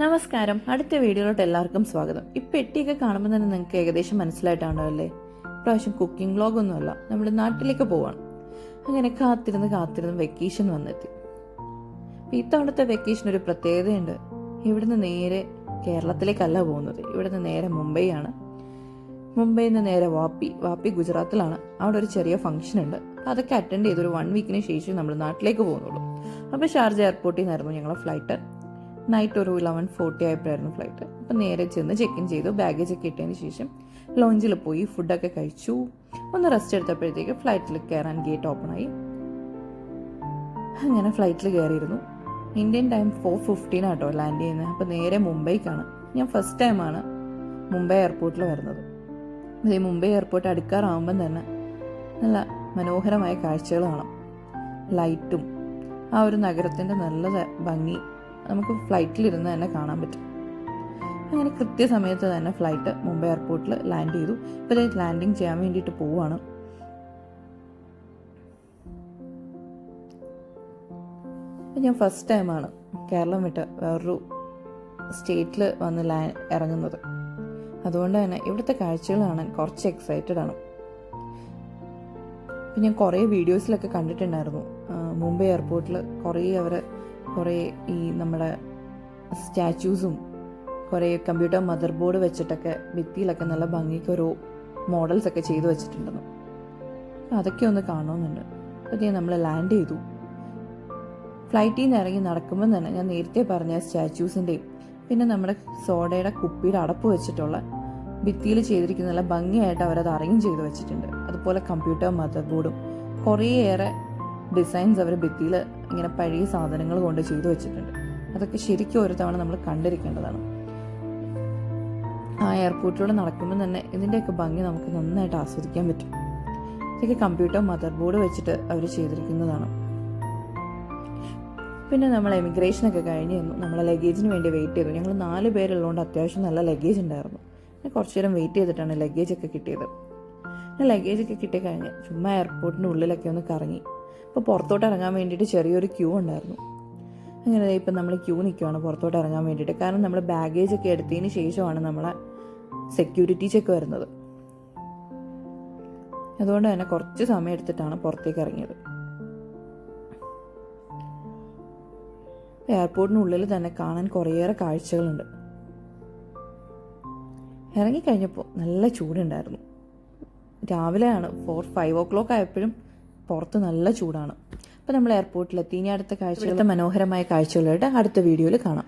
നമസ്കാരം. അടുത്ത വീഡിയോയിലോട്ട് എല്ലാവർക്കും സ്വാഗതം. ഈ പെട്ടിയൊക്കെ കാണുമ്പോൾ തന്നെ നിങ്ങൾക്ക് ഏകദേശം മനസ്സിലായിട്ടാണോ അല്ലേ? പ്രാവശ്യം കുക്കിംഗ് വ്ളോഗൊന്നുമല്ല, നമ്മുടെ നാട്ടിലേക്ക് പോവാണ്. അങ്ങനെ കാത്തിരുന്ന് വെക്കേഷൻ വന്നെത്തി. ഇത്തവണത്തെ വെക്കേഷൻ ഒരു പ്രത്യേകതയുണ്ട്. ഇവിടുന്ന് നേരെ കേരളത്തിലേക്കല്ല പോകുന്നത്, ഇവിടുന്ന് നേരെ മുംബൈയാണ്. മുംബൈയിൽ നിന്ന് നേരെ വാപ്പി ഗുജറാത്തിലാണ്. അവിടെ ഒരു ചെറിയ ഫംഗ്ഷൻ ഉണ്ട്. അതൊക്കെ അറ്റൻഡ് ചെയ്ത് ഒരു 1 വീക്കിന് ശേഷം നമ്മൾ നാട്ടിലേക്ക് പോകുന്നുള്ളൂ. അപ്പോൾ ഷാർജ എയർപോർട്ടിൽ നിന്നായിരുന്നു ഞങ്ങളുടെ ഫ്ലൈറ്റ്. നൈറ്റ് ഒരു 11:40 ആയപ്പോഴായിരുന്നു ഫ്ലൈറ്റ്. അപ്പം നേരെ ചെന്ന് ചെക്ക് ഇൻ ചെയ്തു. ബാഗേജ് ഒക്കെ ഇട്ടതിന് ശേഷം ലോഞ്ചിൽ പോയി ഫുഡൊക്കെ കഴിച്ചു. ഒന്ന് റെസ്റ്റ് എടുത്തപ്പോഴത്തേക്ക് ഫ്ലൈറ്റിൽ കയറാൻ ഗേറ്റ് ഓപ്പൺ ആയി. അങ്ങനെ ഫ്ലൈറ്റിൽ കയറിയിരുന്നു. ഇന്ത്യൻ ടൈം 4:15 ആട്ടോ ലാൻഡ് ചെയ്യുന്നത്. അപ്പോൾ നേരെ മുംബൈക്കാണ്. ഞാൻ ഫസ്റ്റ് ടൈമാണ് മുംബൈ എയർപോർട്ടിൽ വരുന്നത്. ഈ മുംബൈ എയർപോർട്ട് അടുക്കാറാവുമ്പം തന്നെ നല്ല മനോഹരമായ കാഴ്ചകൾ കാണാം. ലൈറ്റും ആ ഒരു നഗരത്തിൻ്റെ നല്ല ഭംഗി നമുക്ക് ഫ്ലൈറ്റിലിരുന്ന് തന്നെ കാണാൻ പറ്റും. അങ്ങനെ കൃത്യസമയത്ത് തന്നെ ഫ്ലൈറ്റ് മുംബൈ എയർപോർട്ടിൽ ലാൻഡ് ചെയ്തു. ഇപ്പോൾ ലാൻഡിങ് ചെയ്യാൻ വേണ്ടിയിട്ട് പോവുകയാണ്. ഞാൻ ഫസ്റ്റ് ടൈമാണ് കേരളം വിട്ട് വേറൊരു സ്റ്റേറ്റിൽ വന്ന് ഇറങ്ങുന്നത്. അതുകൊണ്ട് തന്നെ ഇവിടുത്തെ കാഴ്ചകൾ കാണാൻ കുറച്ച് എക്സൈറ്റഡ് ആണ്. അപ്പം ഞാൻ കുറേ വീഡിയോസിലൊക്കെ കണ്ടിട്ടുണ്ടായിരുന്നു. മുംബൈ എയർപോർട്ടിൽ കുറേ ഈ നമ്മുടെ സ്റ്റാച്യൂസും കുറേ കമ്പ്യൂട്ടർ മദർ ബോർഡ് വെച്ചിട്ടൊക്കെ ഭിത്തിയിലൊക്കെ നല്ല ഭംഗിക്ക് ഓരോ മോഡൽസൊക്കെ ചെയ്തു വെച്ചിട്ടുണ്ടെന്ന്. അതൊക്കെ ഒന്ന് കാണണമെന്നുണ്ട്. അപ്പോൾ നമ്മൾ ലാൻഡ് ചെയ്തു. ഫ്ലൈറ്റിൽ നിന്ന് ഇറങ്ങി നടക്കുമ്പോൾ തന്നെ ഞാൻ നേരത്തെ പറഞ്ഞ സ്റ്റാച്യൂസിൻ്റെയും പിന്നെ നമ്മുടെ സോഡയുടെ കുപ്പിയുടെ അടപ്പ് വെച്ചിട്ടുള്ള ഭിത്തിയിൽ ചെയ്തിരിക്കുന്ന നല്ല ഭംഗിയായിട്ട് അവരത് അറേഞ്ച് ചെയ്ത് വെച്ചിട്ടുണ്ട്. അതുപോലെ കമ്പ്യൂട്ടർ മദർ ബോർഡും കുറേയേറെ ഡിസൈൻസ് അവർ ഭിത്തിയിൽ ഇങ്ങനെ പഴയ സാധനങ്ങൾ കൊണ്ട് ചെയ്തു വെച്ചിട്ടുണ്ട്. അതൊക്കെ ശരിക്കും ഒരു തവണ നമ്മൾ കണ്ടിരിക്കേണ്ടതാണ്. ആ എയർപോർട്ടിലൂടെ നടക്കുമ്പോൾ തന്നെ ഇതിൻ്റെയൊക്കെ ഭംഗി നമുക്ക് നന്നായിട്ട് ആസ്വദിക്കാൻ പറ്റും. ഇതൊക്കെ കമ്പ്യൂട്ടർ മദർ ബോർഡ് വെച്ചിട്ട് അവർ ചെയ്തിരിക്കുന്നതാണ്. പിന്നെ നമ്മൾ എമിഗ്രേഷനൊക്കെ കഴിഞ്ഞ് തന്നു. നമ്മളെ ലഗേജിന് വേണ്ടി വെയിറ്റ് ചെയ്തു. ഞങ്ങൾ 4 പേരുള്ളതുകൊണ്ട് അത്യാവശ്യം നല്ല ലഗേജ് ഉണ്ടായിരുന്നു. പിന്നെ കുറച്ച് നേരം വെയിറ്റ് ചെയ്തിട്ടാണ് ലഗേജൊക്കെ കിട്ടിയത്. പിന്നെ ലഗേജൊക്കെ കിട്ടിക്കഴിഞ്ഞ് ചുമ്മാ എയർപോർട്ടിൻ്റെ ഉള്ളിലൊക്കെ ഒന്ന് കറങ്ങി. ഇപ്പോൾ പുറത്തോട്ട് ഇറങ്ങാൻ വേണ്ടിയിട്ട് ചെറിയൊരു ക്യൂ ഉണ്ടായിരുന്നു. അങ്ങനെ ഇപ്പം നമ്മൾ ക്യൂ നിൽക്കുവാണ് പുറത്തോട്ട് ഇറങ്ങാൻ വേണ്ടിയിട്ട്. കാരണം നമ്മൾ ബാഗേജൊക്കെ എടുത്തതിന് ശേഷമാണ് നമ്മളെ സെക്യൂരിറ്റി ചെക്ക് വരുന്നത്. അതുകൊണ്ട് തന്നെ കുറച്ച് സമയം എടുത്തിട്ടാണ് പുറത്തേക്ക് ഇറങ്ങിയത്. എയർപോർട്ടിനുള്ളിൽ തന്നെ കാണാൻ കുറേയേറെ കാഴ്ചകളുണ്ട്. ഇറങ്ങിക്കഴിഞ്ഞപ്പോൾ നല്ല ചൂടുണ്ടായിരുന്നു. രാവിലെയാണ് 4-5 o'clock ആയപ്പോഴും പുറത്ത് നല്ല ചൂടാണ്. അപ്പോൾ നമ്മൾ എയർപോർട്ടിലെത്തി. ഇനി അടുത്ത മനോഹരമായ കാഴ്ചകളായിട്ട് അടുത്ത വീഡിയോയിൽ കാണാം.